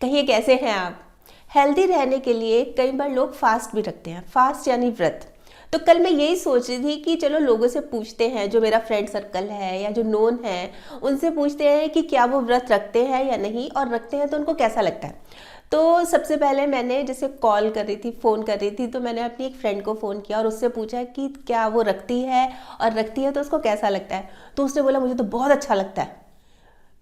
कहिए कैसे हैं आप। हेल्दी रहने के लिए कई बार लोग फास्ट भी रखते हैं, फास्ट यानी व्रत। तो कल मैं यही सोच रही थी कि चलो लोगों से पूछते हैं, जो मेरा फ्रेंड सर्कल है या जो नोन है उनसे पूछते हैं कि क्या वो व्रत रखते हैं या नहीं, और रखते हैं तो उनको कैसा लगता है। तो सबसे पहले मैंने जैसे कॉल कर रही थी, फ़ोन कर रही थी, तो मैंने अपनी एक फ्रेंड को फ़ोन किया और उससे पूछा कि क्या वो रखती है, और रखती है तो उसको कैसा लगता है। तो उसने बोला मुझे तो बहुत अच्छा लगता है।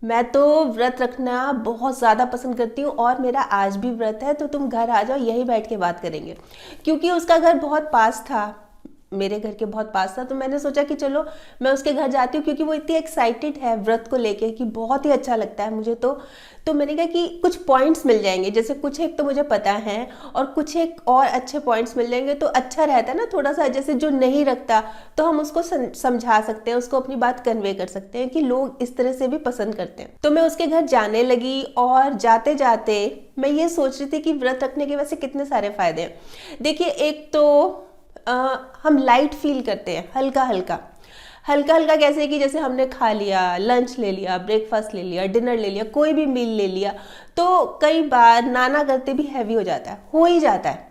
मैं तो व्रत रखना बहुत ज़्यादा पसंद करती हूँ और मेरा आज भी व्रत है, तो तुम घर आ जाओ, यही बैठ के बात करेंगे। क्योंकि उसका घर बहुत पास था, मेरे घर के बहुत पास था, तो मैंने सोचा कि चलो मैं उसके घर जाती हूँ, क्योंकि वो इतनी एक्साइटेड है व्रत को लेके कि बहुत ही अच्छा लगता है मुझे। तो मैंने कहा कि कुछ पॉइंट्स मिल जाएंगे, जैसे कुछ एक तो मुझे पता है और कुछ एक और अच्छे पॉइंट्स मिल जाएंगे तो अच्छा रहता है ना। थोड़ा सा जैसे जो नहीं रखता तो हम उसको समझा सकते हैं, उसको अपनी बात कन्वे कर सकते हैं कि लोग इस तरह से भी पसंद करते हैं। तो मैं उसके घर जाने लगी और जाते जाते मैं ये सोच रही थी कि व्रत रखने के वैसे कितने सारे फायदे हैं। देखिए, एक तो हम लाइट फील करते हैं, हल्का हल्का। हल्का हल्का कैसे कि जैसे हमने खा लिया, लंच ले लिया, ब्रेकफास्ट ले लिया, डिनर ले लिया, कोई भी मील ले लिया, तो कई बार नाना करते भी हैवी हो जाता है, हो ही जाता है।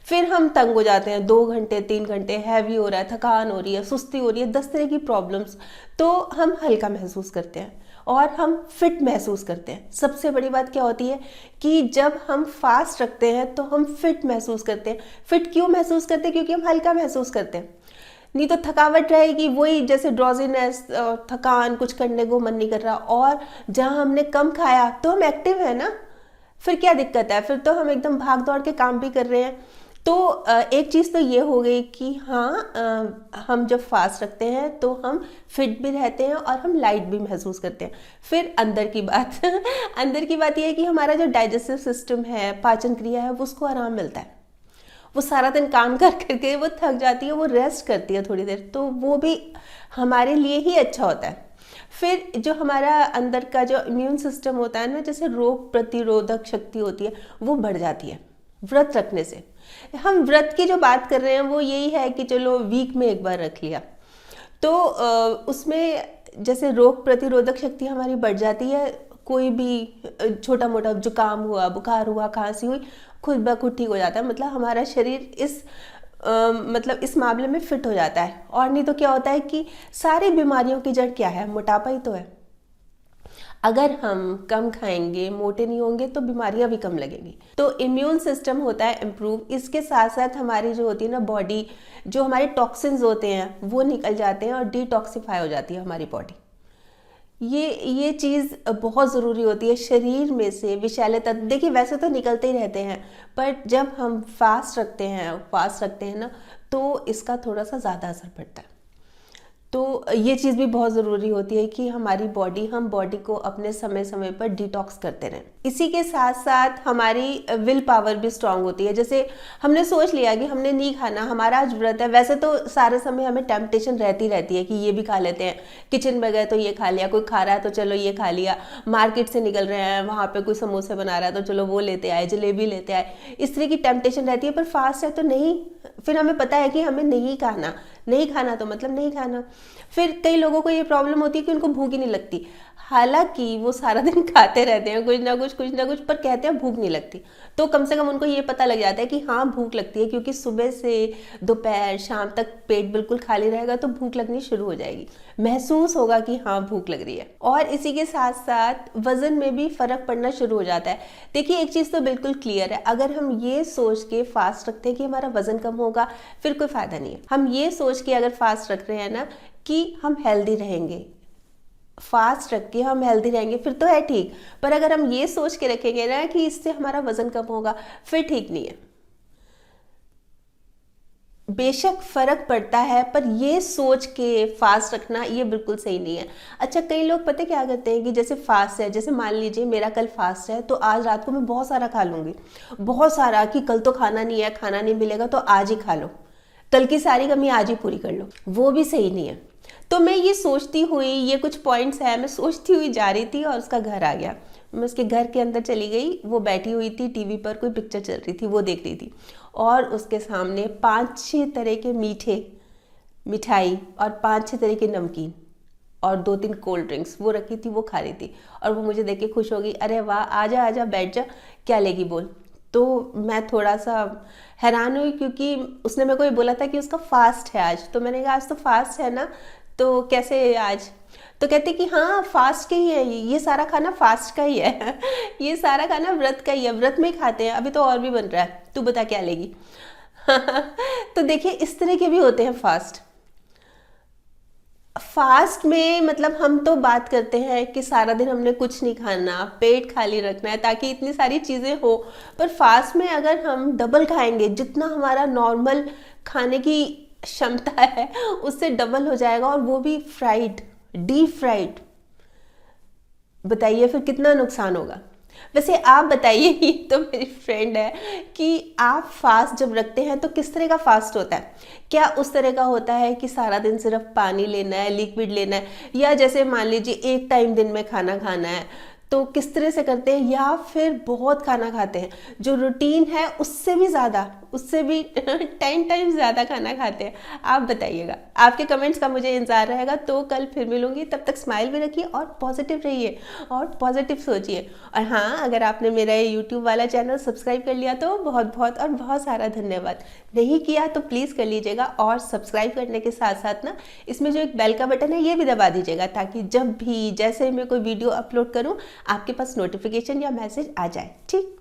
फिर हम तंग हो जाते हैं, 2 घंटे 3 घंटे हैवी हो रहा है, थकान हो रही है, सुस्ती हो रही है, 10 तरह की प्रॉब्लम्स। तो हम हल्का महसूस करते हैं और हम फिट महसूस करते हैं। सबसे बड़ी बात क्या होती है कि जब हम फास्ट रखते हैं तो हम फिट महसूस करते हैं। फिट क्यों महसूस करते हैं? क्योंकि हम हल्का महसूस करते हैं। नहीं तो थकावट रहेगी, वही जैसे ड्रॉजीनेस, थकान, कुछ करने को मन नहीं कर रहा। और जहाँ हमने कम खाया तो हम एक्टिव है ना, फिर क्या दिक्कत है? फिर तो हम एकदम भाग दौड़ के काम भी कर रहे हैं। तो एक चीज़ तो ये हो गई कि हाँ, हम जब फास्ट रखते हैं तो हम फिट भी रहते हैं और हम लाइट भी महसूस करते हैं। फिर अंदर की बात अंदर की बात ये है कि हमारा जो डाइजेस्टिव सिस्टम है, पाचन क्रिया है, उसको आराम मिलता है। वो सारा दिन काम कर करके वो थक जाती है, वो रेस्ट करती है थोड़ी देर, तो वो भी हमारे लिए ही अच्छा होता है। फिर जो हमारा अंदर का जो इम्यून सिस्टम होता है ना, जैसे रोग प्रतिरोधक शक्ति होती है, वो बढ़ जाती है व्रत रखने से। हम व्रत की जो बात कर रहे हैं वो यही है कि चलो वीक में एक बार रख लिया, तो उसमें जैसे रोग प्रतिरोधक शक्ति हमारी बढ़ जाती है। कोई भी छोटा मोटा जुकाम हुआ, बुखार हुआ, खांसी हुई, खुद ब खुद ठीक हो जाता है। मतलब हमारा शरीर मतलब इस मामले में फिट हो जाता है। और नहीं तो क्या होता है कि सारी बीमारियों की जड़ क्या है? मोटापा ही तो है। अगर हम कम खाएंगे, मोटे नहीं होंगे, तो बीमारियां भी कम लगेंगी। तो इम्यून सिस्टम होता है इम्प्रूव। इसके साथ साथ हमारी जो होती है ना बॉडी, जो हमारे टॉक्सिन्स होते हैं वो निकल जाते हैं और डिटॉक्सिफाई हो जाती है हमारी बॉडी। ये चीज़ बहुत ज़रूरी होती है। शरीर में से विषैले तत्व, देखिए वैसे तो निकलते ही रहते हैं, पर जब हम फास्ट रखते हैं ना, तो इसका थोड़ा सा ज़्यादा असर पड़ता है। तो ये चीज़ भी बहुत ज़रूरी होती है कि हम बॉडी को अपने समय समय पर डिटॉक्स करते रहें। इसी के साथ साथ हमारी विल पावर भी स्ट्रांग होती है। जैसे हमने सोच लिया कि हमने नहीं खाना, हमारा आज व्रत है, वैसे तो सारे समय हमें टेम्पटेशन रहती है कि ये भी खा लेते हैं, किचन में गए तो ये खा लिया, कोई खा रहा है तो चलो ये खा लिया, मार्केट से निकल रहे हैं वहाँ पे कोई समोसे बना रहा है तो चलो वो लेते आए, जलेबी लेते आए, इस तरह की टेम्पटेशन रहती है। पर फास्ट है तो नहीं, फिर हमें पता है कि हमें नहीं खाना तो मतलब नहीं खाना। फिर कई लोगों को ये प्रॉब्लम होती है कि उनको भूख ही नहीं लगती, हालांकि वो सारा दिन खाते रहते हैं कुछ ना कुछ, पर कहते हैं भूख नहीं लगती। तो कम से कम उनको ये पता लग जाता है कि हाँ भूख लगती है, क्योंकि सुबह से दोपहर शाम तक पेट बिल्कुल खाली रहेगा तो भूख लगनी शुरू हो जाएगी, महसूस होगा कि हाँ भूख लग रही है। और इसी के साथ साथ वजन में भी फर्क पड़ना शुरू हो जाता है। देखिए, एक चीज़ तो बिल्कुल क्लियर है, अगर हम ये सोच के फास्ट रखते हैं कि हमारा वजन कम होगा, फिर कोई फायदा नहीं है। हम ये सोच के अगर फास्ट रख रहे हैं ना कि हम हेल्दी रहेंगे, फास्ट रख के हम हेल्दी रहेंगे, फिर तो है ठीक। पर अगर हम ये सोच के रखेंगे ना कि इससे हमारा वजन कम होगा, फिर ठीक नहीं है। बेशक फर्क पड़ता है, पर ये सोच के फास्ट रखना ये बिल्कुल सही नहीं है। अच्छा, कई लोग पता क्या करते हैं कि जैसे फास्ट है, जैसे मान लीजिए मेरा कल फास्ट है, तो आज रात को मैं बहुत सारा खा लूंगी, बहुत सारा, कि कल तो खाना नहीं है, खाना नहीं मिलेगा तो आज ही खा लो, कल की सारी कमी आज ही पूरी कर लो। वो भी सही नहीं है। तो मैं ये सोचती हुई, ये कुछ पॉइंट्स हैं, मैं सोचती हुई जा रही थी और उसका घर आ गया। मैं उसके घर के अंदर चली गई, वो बैठी हुई थी, टीवी पर कोई पिक्चर चल रही थी, वो देख रही थी, और उसके सामने 5-6 तरह के मिठाई और 5-6 तरह के नमकीन, और 2-3 कोल्ड ड्रिंक्स वो रखी थी, वो खा रही थी। और वो मुझे देख के खुश हो गई, अरे वाह, आजा आजा बैठ जा, क्या लेगी बोल। तो मैं थोड़ा सा हैरान हुई, क्योंकि उसने मेरे को ये बोला था कि उसका फास्ट है आज। तो मैंने कहा आज तो फास्ट है ना, तो कैसे आज। तो कहती कि हाँ फास्ट के ही है, ये सारा खाना फास्ट का ही है ये सारा खाना व्रत का ही है, व्रत में ही खाते हैं, अभी तो और भी बन रहा है, तू बता क्या लेगी तो देखिए इस तरह के भी होते हैं फास्ट। फास्ट में मतलब हम तो बात करते हैं कि सारा दिन हमने कुछ नहीं खाना, पेट खाली रखना है ताकि इतनी सारी चीज़ें हो। पर फास्ट में अगर हम डबल खाएंगे, जितना हमारा नॉर्मल खाने की क्षमता है उससे डबल हो जाएगा, और वो भी फ्राइड, डीप फ्राइड। बताइए फिर कितना नुकसान होगा। वैसे आप बताइए, ये तो मेरी फ्रेंड है, कि आप फास्ट जब रखते हैं तो किस तरह का फास्ट होता है? क्या उस तरह का होता है कि सारा दिन सिर्फ पानी लेना है, लिक्विड लेना है, या जैसे मान लीजिए एक टाइम दिन में खाना खाना है, तो किस तरह से करते हैं, या फिर बहुत खाना खाते हैं, जो रूटीन है उससे भी ज़्यादा, उससे भी 10 टाइम्स ज़्यादा खाना खाते हैं? आप बताइएगा, आपके कमेंट्स का मुझे इंतज़ार रहेगा। तो कल फिर मिलूंगी, तब तक स्माइल भी रखिए और पॉजिटिव रहिए और पॉजिटिव सोचिए। और हाँ, अगर आपने मेरा ये यूट्यूब वाला चैनल सब्सक्राइब कर लिया तो बहुत बहुत और बहुत सारा धन्यवाद। नहीं किया तो प्लीज़ कर लीजिएगा, और सब्सक्राइब करने के साथ साथ ना इसमें जो एक बेल का बटन है ये भी दबा दीजिएगा, ताकि जब भी जैसे मैं कोई वीडियो अपलोड करूँ आपके पास नोटिफिकेशन या मैसेज आ जाए। ठीक।